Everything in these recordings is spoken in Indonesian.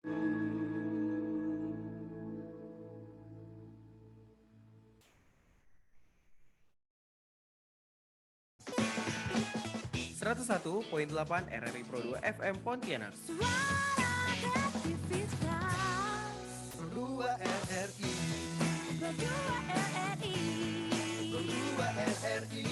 101,8 RRI Pro 2 FM Pontianak. Suara aktivitas Pro 2 RRI. Berdua RRI Pro 2 RRI.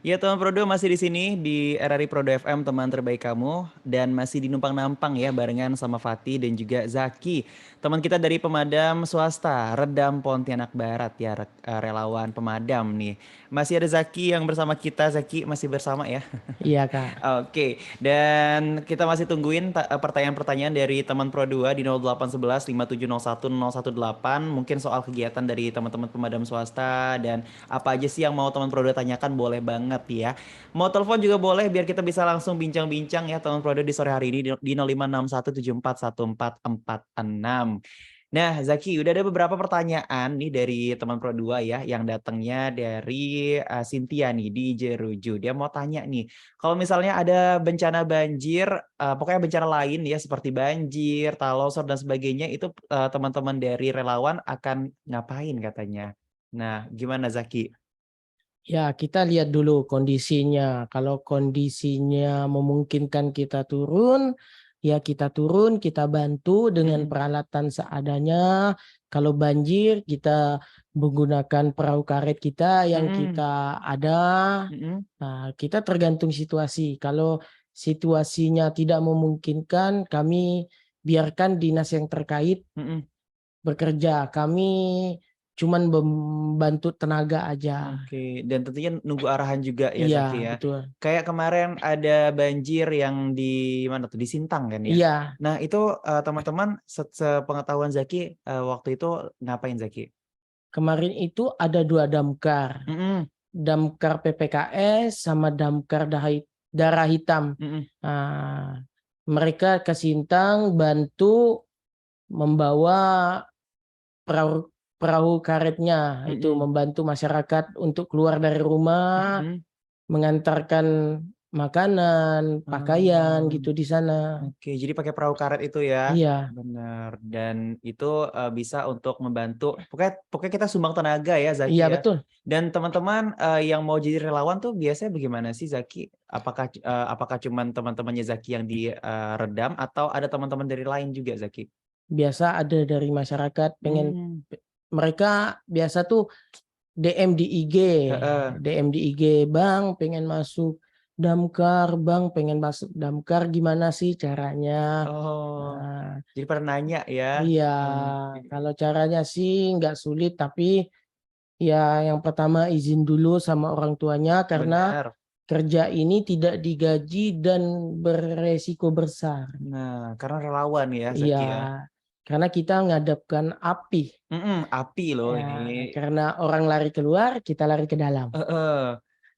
Ya teman Prodo masih di sini di RRI Prodo FM teman terbaik kamu dan masih di numpang nampang ya barengan sama Fatih dan juga Zaki teman kita dari pemadam swasta Redam Pontianak Barat ya relawan pemadam nih masih ada Zaki yang bersama kita. Zaki masih bersama ya. Iya Kak. Oke, dan kita masih tungguin pertanyaan-pertanyaan dari teman Pro 2 di 0811 5701 018 mungkin soal kegiatan dari teman-teman pemadam swasta dan apa aja sih yang mau teman Pro 2 tanyakan boleh banget ya. Mau telepon juga boleh biar kita bisa langsung bincang-bincang ya teman Pro 2 di sore hari ini di 0561741446. Nah, Zaki, udah ada beberapa pertanyaan nih dari teman Pro 2 ya yang datangnya dari Cynthia nih di Jeruju. Dia mau tanya nih, kalau misalnya ada bencana banjir, pokoknya bencana lain ya seperti banjir, tanah longsor dan sebagainya itu teman-teman dari relawan akan ngapain katanya. Nah, gimana Zaki? Ya, kita lihat dulu kondisinya. Kalau kondisinya memungkinkan kita turun, ya kita turun, kita bantu dengan peralatan seadanya. Kalau banjir, kita menggunakan perahu karet kita yang kita ada. Nah, kita tergantung situasi. Kalau situasinya tidak memungkinkan, kami biarkan dinas yang terkait bekerja. Kami cuman membantu tenaga aja. Oke, dan tentunya nunggu arahan juga ya Iya, Zaki ya. betul. Kayak kemarin ada banjir yang di mana tuh? Di Sintang kan ya. Iya, Nah, itu teman-teman sepengetahuan Zaki waktu itu ngapain Zaki? kemarin itu ada 2 damkar. Damkar PPKS sama damkar darah hitam. Nah, mereka ke Sintang bantu membawa perahu karetnya, itu membantu masyarakat untuk keluar dari rumah, mengantarkan makanan, pakaian gitu di sana. Oke, jadi pakai perahu karet itu ya. Iya, Benar. Dan itu bisa untuk membantu. Pokoknya kita sumbang tenaga ya Zaki iya ya. betul. Dan teman-teman yang mau jadi relawan tuh biasanya bagaimana sih Zaki? Apakah cuman teman-temannya Zaki yang diredam atau ada teman-teman dari lain juga Zaki? Biasa ada dari masyarakat pengen mereka biasa tuh DM di IG, DM di IG, Bang pengen masuk damkar, Bang pengen masuk damkar gimana sih caranya? Oh, Nah, jadi pernah nanya ya. iya, Oke. kalau caranya sih nggak sulit, tapi ya yang pertama izin dulu sama orang tuanya karena Benar. kerja ini tidak digaji dan beresiko besar. Nah, karena relawan ya Iya, Zaki ya. karena kita ngadapkan api. Api loh Ya, ini. karena orang lari keluar, kita lari ke dalam.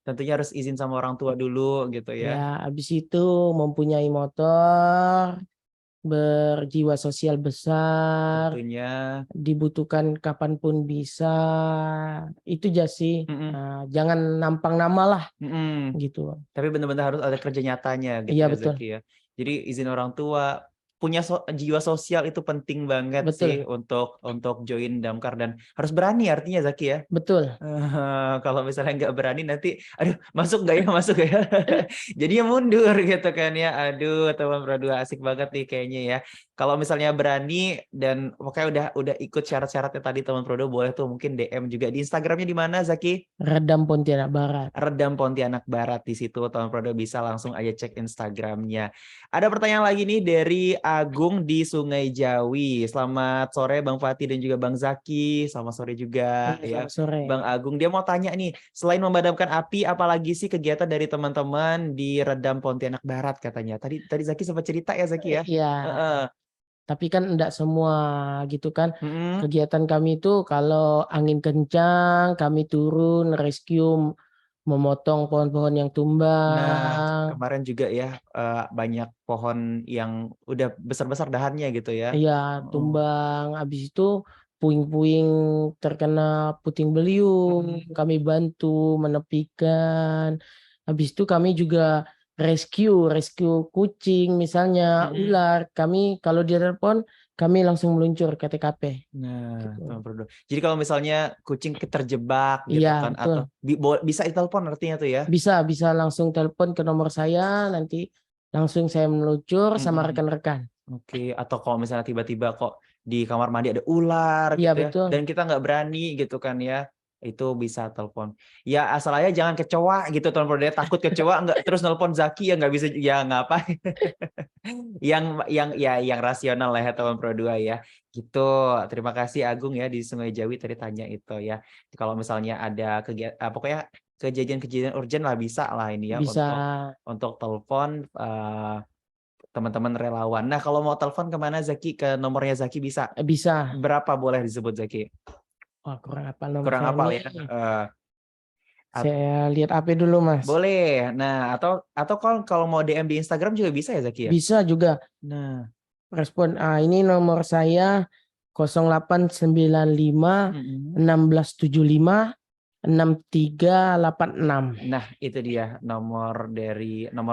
Tentunya harus izin sama orang tua dulu gitu ya. Ya, habis itu mempunyai motor, berjiwa sosial besar, Tentunya. dibutuhkan kapanpun bisa. Itu aja sih. Nah, jangan nampang nama lah gitu. Tapi benar-benar harus ada kerja nyatanya gitu Iya ya betul. Zaki ya. Jadi izin orang tua, punya jiwa sosial itu penting banget sih Betul. untuk join damkar dan harus berani artinya Zaki ya. Betul. Kalau misalnya nggak berani nanti, aduh masuk nggak ya, masuk nggak ya. Jadinya mundur gitu kan ya. Aduh teman berdua asik banget nih kayaknya ya. Kalau misalnya berani dan pokoknya udah ikut syarat-syaratnya tadi teman Prodo boleh tuh mungkin DM juga di Instagramnya di mana Zaki? Redam Pontianak Barat. Redam Pontianak Barat di situ teman Prodo bisa langsung aja cek Instagramnya. Ada pertanyaan lagi nih dari Agung di Sungai Jawi. Selamat sore Bang Fatih dan juga Bang Zaki. Selamat sore juga ya. Selamat sore. Bang Agung dia mau tanya nih, selain memadamkan api apalagi sih kegiatan dari teman-teman di Redam Pontianak Barat katanya. Tadi Zaki sempat cerita ya Zaki ya? Iya. Tapi kan enggak semua gitu kan. Kegiatan kami itu kalau angin kencang, kami turun rescue, memotong pohon-pohon yang Nah, tumbang. kemarin juga ya banyak pohon yang udah besar-besar dahannya gitu ya. Iya, tumbang. Habis itu puing-puing terkena puting beliung, kami bantu menepikan. Habis itu kami juga rescue kucing misalnya, Mm-mm. ular, kami kalau dia telepon kami langsung meluncur ke TKP. Nah, Gitu. teman produk. Jadi kalau misalnya kucing terjebak gitu Iya, kan betul. atau bisa ditelepon artinya tuh ya. Bisa langsung telepon ke nomor saya, nanti langsung saya meluncur sama Mm-mm. rekan-rekan. Oke, atau kalau misalnya tiba-tiba kok di kamar mandi ada ular Iya, gitu ya, betul. dan kita nggak berani gitu kan ya, itu bisa telepon. Ya asal aja jangan kecoa gitu teman produk. Takut kecoa nggak terus nelpon Zaki ya nggak bisa ya ngapain. yang rasional lah ya teman Pro 2 ya. Gitu. Terima kasih Agung ya di Sungai Jawi tadi tanya itu ya. Kalau misalnya ada pokoknya kejadian-kejadian urgent lah bisa lah ini ya Bisa untuk telepon teman-teman relawan. Nah, kalau mau telepon kemana Zaki? Ke nomornya Zaki bisa. bisa. Berapa boleh disebut Zaki? Wah, kurang hafal nomor Kurang saya hafal nih. ya. Saya lihat AP dulu, Mas. Boleh. Nah, atau kalau mau DM di Instagram juga bisa ya Zaki ya? Bisa juga Nah, respon. Ini nomor saya 0895 mm-mm. 1675 6386. Nah, itu dia nomor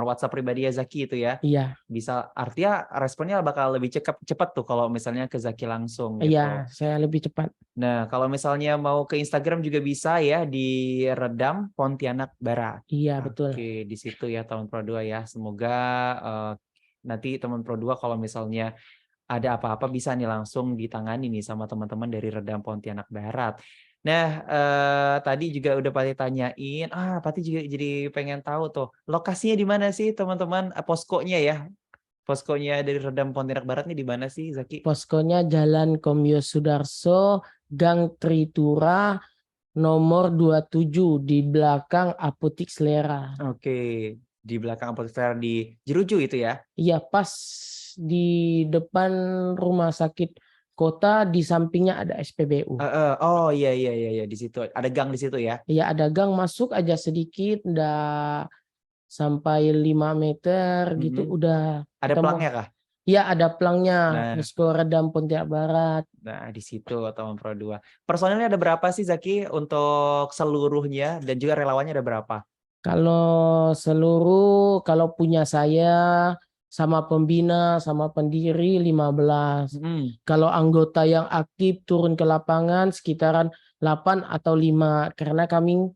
WhatsApp pribadi ya Zaki itu ya. Iya, Bisa artinya responnya bakal lebih cepat tuh kalau misalnya ke Zaki langsung gitu. iya, saya lebih cepat. Nah, kalau misalnya mau ke Instagram juga bisa ya di Redam Pontianak Barat. Iya, betul. Oke, di situ ya teman Pro 2 ya. Semoga nanti teman Pro 2 kalau misalnya ada apa-apa bisa nih langsung ditangani nih sama teman-teman dari Redam Pontianak Barat. Nah, tadi juga udah Pati tanyain, Pati juga jadi pengen tahu tuh lokasinya di mana sih teman-teman, poskonya ya. Poskonya dari Redam Pontianak Barat nih di mana sih Zaki? Poskonya Jalan Komyo Sudarso, Gang Tritura, nomor 27 di belakang Apotik Selera. Oke, di belakang apotek di Jeruju itu ya? Iya, pas di depan rumah sakit kota, di sampingnya ada SPBU. Oh iya di situ. Ada gang di situ ya? Iya, ada gang, masuk aja sedikit, udah sampai 5 meter gitu, Mm-mm. udah Ada ketemu. pelangnya kah? Iya, ada pelangnya, Nah, Posko Redam Pontianak Barat. di situ teman Pro 2. Personilnya ada berapa sih Zaki untuk seluruhnya dan juga relawannya ada berapa? Kalau punya saya sama pembina sama pendiri 15. Mm-mm. Kalau anggota yang aktif turun ke lapangan sekitaran 8 atau 5 karena kami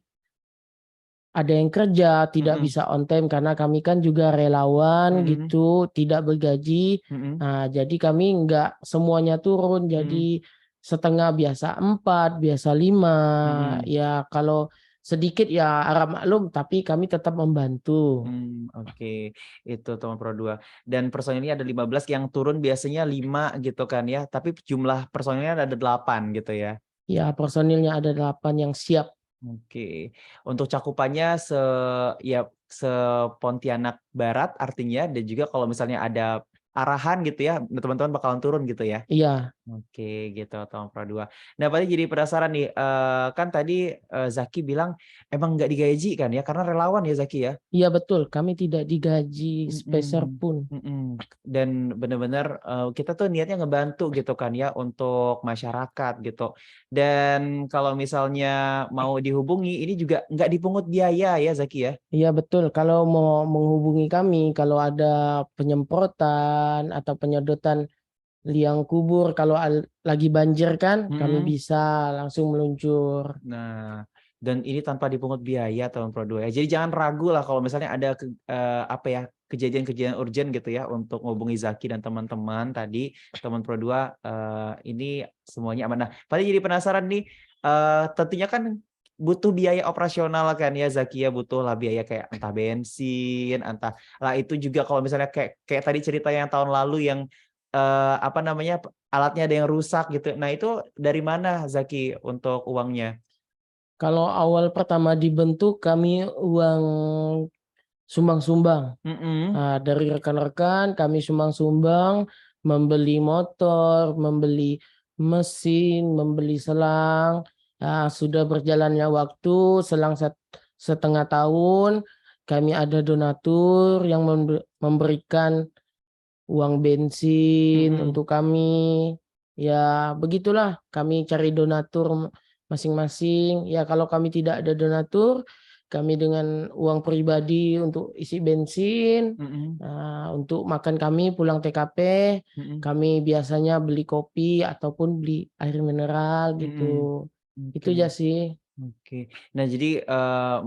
ada yang kerja tidak Mm-mm. bisa on time karena kami kan juga relawan Mm-mm. gitu, tidak bergaji. Mm-mm. Nah, jadi kami nggak semuanya turun, jadi setengah biasa 4, biasa 5. Mm-mm. Ya kalau sedikit ya harap maklum, tapi kami tetap membantu. Oke. Itu teman Pro 2. Dan personilnya ada 15 yang turun biasanya 5 gitu kan ya. Tapi jumlah personilnya ada 8 gitu ya. Ya personilnya ada 8 yang siap. Oke. Untuk cakupannya se Pontianak Barat artinya dan juga kalau misalnya ada arahan gitu ya, teman-teman bakalan turun gitu ya. Iya, Oke gitu Tom Pro 2. Nah, Pak jadi penasaran nih, kan tadi Zaki bilang emang nggak digaji kan ya karena relawan ya Zaki ya? iya betul. Kami tidak digaji sepeser Mhm, pun. dan benar-benar kita tuh niatnya ngebantu gitu kan ya untuk masyarakat gitu. Dan kalau misalnya mau dihubungi ini juga nggak dipungut biaya ya Zaki ya? Iya betul. Kalau mau menghubungi kami, kalau ada penyemprotan atau penyedotan liang kubur, kalau lagi banjir kan, kami Mhm. bisa langsung meluncur. Nah, dan ini tanpa dipungut biaya tahun Pro 2 ya. Jadi jangan ragu lah kalau misalnya ada kejadian-kejadian urgent gitu ya untuk menghubungi Zaki dan teman-teman tadi teman Pro 2 ini semuanya aman. Nah, tadi jadi penasaran nih tentunya kan butuh biaya operasional kan ya Zaki ya, butuh lah biaya kayak entah bensin, entah lah itu juga kalau misalnya kayak tadi cerita yang tahun lalu yang alatnya ada yang rusak gitu. Nah, itu dari mana Zaki untuk uangnya? Kalau awal pertama dibentuk, kami uang sumbang-sumbang. Mhm. Dari rekan-rekan kami sumbang-sumbang, membeli motor, membeli mesin, membeli selang. Sudah berjalannya waktu, selang setengah tahun, kami ada donatur yang memberikan uang bensin Mhm. untuk kami. Ya begitulah, kami cari donatur masing-masing. Ya kalau kami tidak ada donatur, kami dengan uang pribadi untuk isi bensin, Mm-mm. untuk makan kami pulang TKP, Mm-mm. kami biasanya beli kopi ataupun beli air mineral Mm-mm. gitu. Itu Oke. aja sih. Oke. Nah, jadi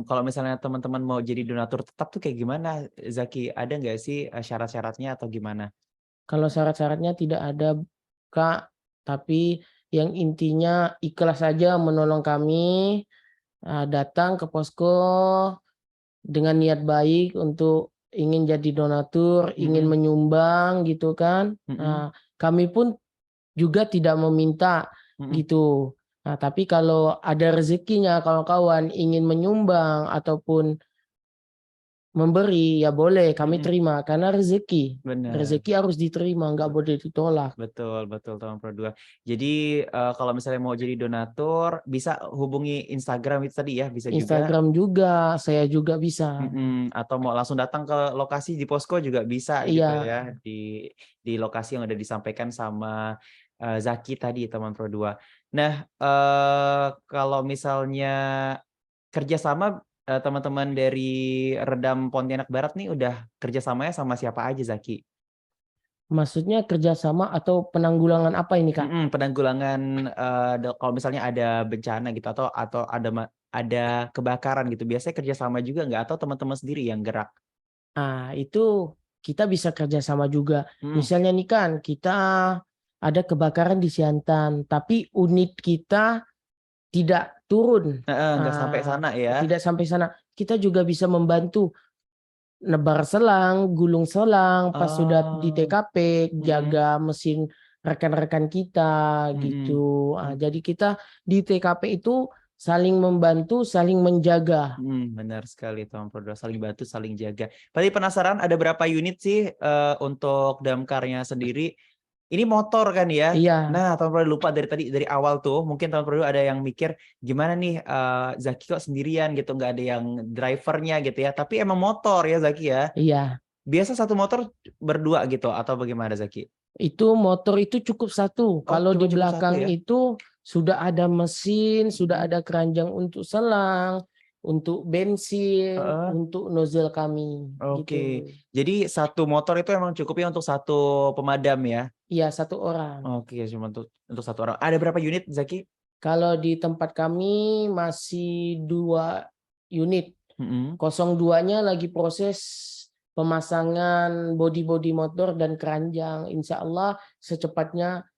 kalau misalnya teman-teman mau jadi donatur tetap tuh kayak gimana, Zaki? Ada nggak sih syarat-syaratnya atau gimana? Kalau syarat-syaratnya tidak ada, Kak, tapi yang intinya ikhlas saja menolong kami, datang ke posko dengan niat baik untuk ingin jadi donatur, ingin Mm-mm. menyumbang gitu kan. Mm-mm. Kami pun juga tidak meminta Mm-mm. gitu. Tapi kalau ada rezekinya kawan-kawan ingin menyumbang ataupun memberi, ya boleh kami Mm-mm. terima karena rezeki. Benar. Rezeki harus diterima, nggak boleh ditolak. Betul, betul teman Pro 2. Jadi kalau misalnya mau jadi donatur bisa hubungi Instagram itu tadi ya, bisa juga. Instagram juga, saya juga bisa. Atau mau langsung datang ke lokasi di posko juga bisa gitu Iya, ya, di lokasi yang udah disampaikan sama Zaki tadi teman Pro 2. Nah, kalau misalnya kerjasama teman-teman dari Redam Pontianak Barat nih udah kerjasamanya sama siapa aja Zaki? maksudnya kerjasama atau penanggulangan apa ini, Kak? Penanggulangan kalau misalnya ada bencana gitu atau ada kebakaran gitu, biasanya kerjasama juga nggak atau teman-teman sendiri yang gerak? Itu kita bisa kerjasama juga. Mhm. Misalnya nih kan, kita ada kebakaran di Siantan, tapi unit kita tidak turun, Heeh, nggak sampai sana ya? tidak sampai sana. Kita juga bisa membantu nebar selang, gulung selang, pas sudah di Oh, TKP, mhm, jaga mesin rekan-rekan kita mhm, gitu. mmm, Jadi kita di TKP itu saling membantu, saling menjaga. benar sekali Tom Prodro, saling bantu, saling jaga. Tadi penasaran ada berapa unit sih, untuk damkarnya sendiri? Ini motor kan ya? Iya, Nah, Tom Prodro lupa dari tadi, dari awal tuh mungkin Tom Prodro ada yang mikir, gimana nih, Zaki kok sendirian gitu, nggak ada yang driver-nya gitu ya, tapi emang motor ya Zaki ya? iya. Biasa satu motor berdua gitu atau bagaimana Zaki? Itu motor itu cukup satu. Oh, Kalau cuma di cukup satu belakang ya? itu sudah ada mesin, sudah Mhm, ada keranjang untuk selang, untuk bensin, heeh. untuk nozzle kami Oke, gitu. jadi satu motor itu emang cukupnya untuk satu pemadam ya? Iya, satu orang. Oke, cuma untuk satu orang. Ada berapa unit, Zaki? Kalau di tempat kami masih 2 unit. Mhm. 02-nya lagi proses pemasangan bodi-bodi motor dan keranjang. Insya Allah secepatnya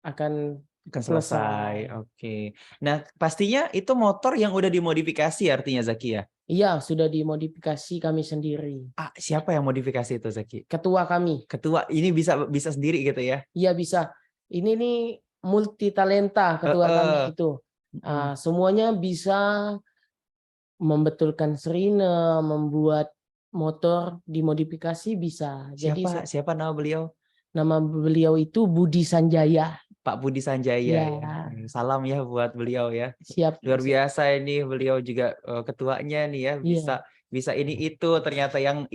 akan Akan selesai. selesai. Oke. Nah, pastinya itu motor yang udah dimodifikasi artinya Zaki ya? Iya, sudah dimodifikasi kami sendiri. Siapa yang modifikasi itu Zaki? Ketua kami. Ketua, ini bisa bisa sendiri gitu ya? Iya bisa. Ini nih multi talenta ketua Heeh. kami itu. Mhm. Semuanya bisa membetulkan sirine, membuat motor dimodifikasi bisa. Jadi Siapa siapa nama beliau? nama beliau itu Budi Sanjaya. Pak Budi Sanjaya ya. Ya, Salam ya buat beliau ya. siap. Luar biasa ini beliau juga ketuanya nih ya, bisa Iya, bisa ini itu ternyata yang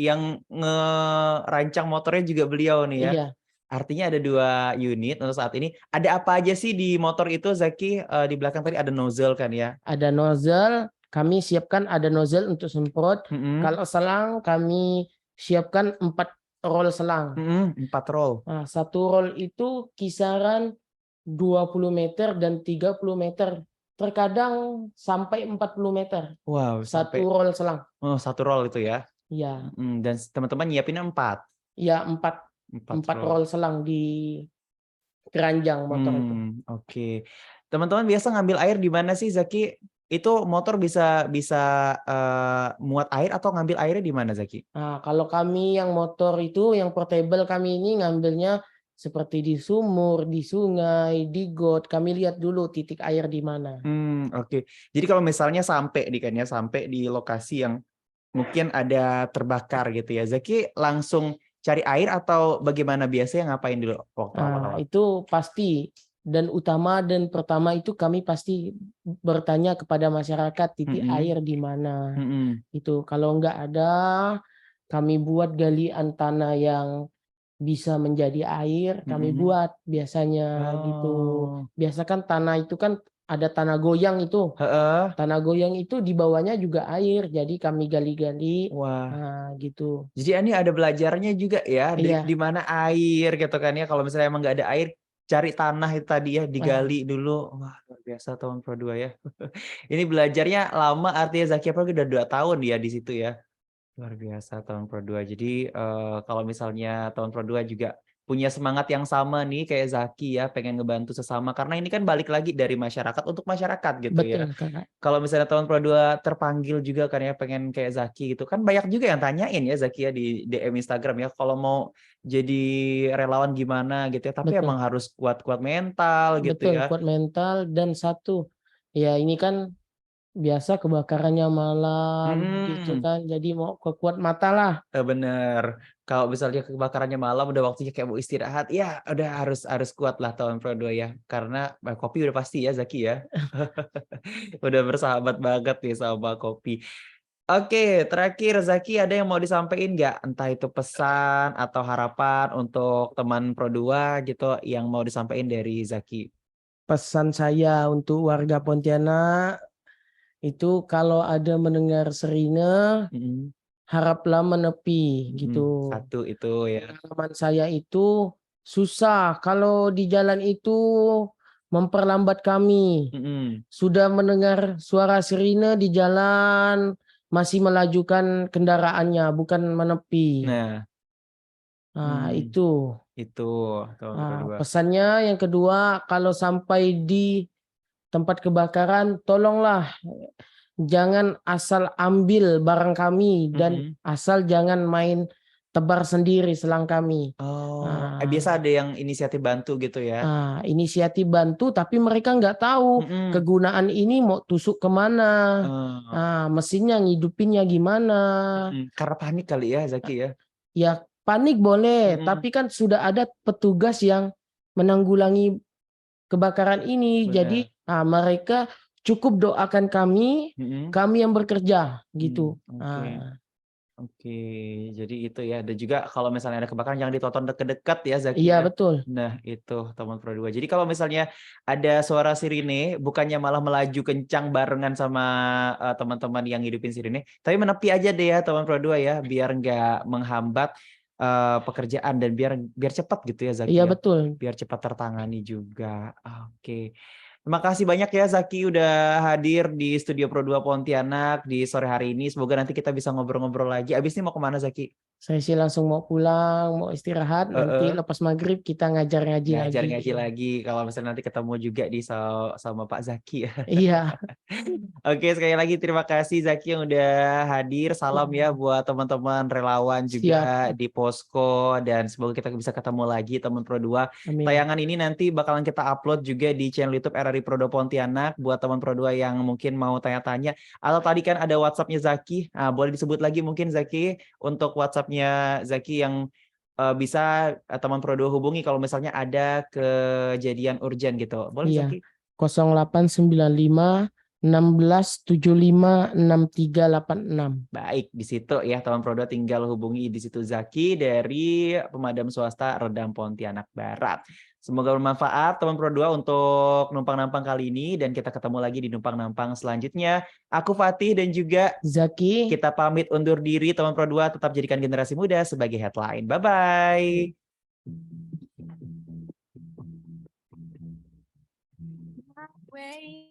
ngerancang motornya juga beliau nih ya. iya. Artinya ada 2 unit untuk saat ini. Ada apa aja sih di motor itu Zaki? Di belakang tadi ada nozzle kan ya? Ada nozzle, kami siapkan ada nozzle untuk semprot. Mhm, Kalau selang kami siapkan 4 roll selang. 4 roll. Satu roll itu kisaran 20 meter dan 30 meter. Terkadang sampai 40 meter. Wow, Satu sampai roll selang. 1 roll itu ya. Ya, Dan teman-teman nyiapinnya 4, ya empat 4 empat roll. roll selang di keranjang motor itu. Oke. Teman-teman biasa ngambil air di mana sih Zaki? Itu motor bisa bisa muat air atau ngambil airnya di mana Zaki? Kalau kami yang motor itu, yang portable kami ini ngambilnya seperti di sumur, di sungai, di got. Kami lihat dulu titik air di mana. Oke. Jadi kalau misalnya sampai nih kan ya, sampai di lokasi yang mungkin ada terbakar gitu ya, Zaki langsung cari air atau bagaimana biasanya ngapain dulu waktu awal-awal? Itu pasti dan utama dan pertama itu kami pasti bertanya kepada masyarakat titik Mhm, air di mana. mhm. Itu kalau enggak ada, kami buat galian tanah yang bisa menjadi air, kami Mhm. buat biasanya gitu. Oh. Biasa kan tanah itu kan ada tanah goyang itu. Heeh. Tanah goyang itu di bawahnya juga air, jadi kami gali-gali. Wah. Nah, gitu. Jadi ini ada belajarnya juga ya, di Iya. mana air gitu kan ya. Kalau misalnya emang nggak ada air, cari tanah itu tadi ya, Nah, digali dulu. Wah, luar biasa tahun Pro 2 ya. Ini belajarnya lama, artinya Zaki apalagi udah 2 tahun ya di situ ya. Luar biasa tahun Pro 2. Jadi kalau misalnya tahun Pro 2 juga punya semangat yang sama nih kayak Zaki ya, pengen ngebantu sesama karena ini kan balik lagi dari masyarakat untuk masyarakat gitu ya. betul, Kakak. Kalau misalnya tahun Pro 2 terpanggil juga kan ya pengen kayak Zaki gitu kan banyak juga yang tanyain ya Zaki ya di DM Instagram ya kalau mau jadi relawan gimana gitu ya tapi Betul. emang harus kuat-kuat mental gitu Betul, ya. kuat mental dan satu, ya ini kan biasa kebakarannya malam gitu Mm-mm. kan, jadi mau kuat mata lah. Bener. Kalau misalnya kebakarannya malam udah waktunya kayak mau istirahat, ya udah harus kuat lah tahun Pro 2 ya. Karena kopi udah pasti ya Zaki ya. Udah bersahabat banget nih sama kopi. Oke, terakhir Zaki ada yang mau disampaikan nggak? Entah itu pesan atau harapan untuk teman Pro 2 gitu yang mau disampaikan dari Zaki. Pesan saya untuk warga Pontianak itu kalau ada mendengar sirine, Mm-mm, haraplah menepi mm-mm. gitu. Satu itu ya. Pengalaman saya itu susah kalau di jalan itu memperlambat kami. Mm-mm. Sudah mendengar suara sirine di jalan masih melajukan kendaraannya, bukan menepi. Nah, Nah, mm, itu. itu tahun Pro Nah, 2. pesannya yang kedua, kalau sampai di tempat kebakaran, tolonglah jangan asal ambil barang kami dan Mm-mm. asal jangan main tebar sendiri selang kami. Oh, biasa Nah, ada yang inisiatif bantu gitu ya? inisiatif bantu, tapi mereka nggak tahu Mhm. kegunaan ini mau tusuk kemana. Oh, Nah, mesinnya ngidupinnya gimana. karena panik kali ya Zaki ya? Ya panik boleh, Mhm, tapi kan sudah ada petugas yang menanggulangi kebakaran ini. bener. Jadi mereka cukup doakan kami, Mhm. kami yang bekerja gitu. Oke. Oke, jadi itu ya. Dan juga kalau misalnya ada kebakaran jangan ditonton deket-deket ya Zaki Iya ya. betul. Nah, itu teman Pro 2. Jadi kalau misalnya ada suara sirine, bukannya malah melaju kencang barengan sama teman-teman yang hidupin sirine, tapi menepi aja deh ya teman Pro 2 ya, biar nggak menghambat pekerjaan dan biar biar cepat gitu ya Zaki Iya ya. betul. Biar cepat tertangani juga. Oke. Terima kasih banyak ya Zaki udah hadir di Studio Pro 2 Pontianak di sore hari ini. Semoga nanti kita bisa ngobrol-ngobrol lagi. Abis ini mau kemana Zaki? Saya sih langsung mau pulang, mau istirahat. Nanti Heeh. lepas maghrib kita ngajar ngaji Ngajar lagi. ngaji lagi. Kalau misalnya nanti ketemu juga di sama Pak Zaki ya. Iya. Oke, sekali lagi terima kasih Zaki yang udah hadir. Salam ya buat teman-teman relawan Siap. juga di Posko dan semoga kita bisa ketemu lagi teman Pro 2. Amin. Tayangan ini nanti bakalan kita upload juga di channel YouTube RRI Prodo Pontianak buat teman Pro 2 yang mungkin mau tanya-tanya atau tadi kan ada WhatsApp-nya Zaki. Nah, boleh disebut lagi mungkin Zaki untuk WhatsApp-nya Zaki yang bisa teman Pro 2 hubungi kalau misalnya ada kejadian urgent gitu. Boleh Iya. Zaki? 0895 1675 6386. Baik, di situ ya teman Pro 2 tinggal hubungi di situ Zaki dari pemadam swasta Redam Pontianak Barat. Semoga bermanfaat teman Pro 2 untuk numpang nampang kali ini dan kita ketemu lagi di numpang nampang selanjutnya. Aku Fatih dan juga Zaki. kita pamit undur diri teman Pro 2 tetap jadikan generasi muda sebagai headline. Bye bye. Way.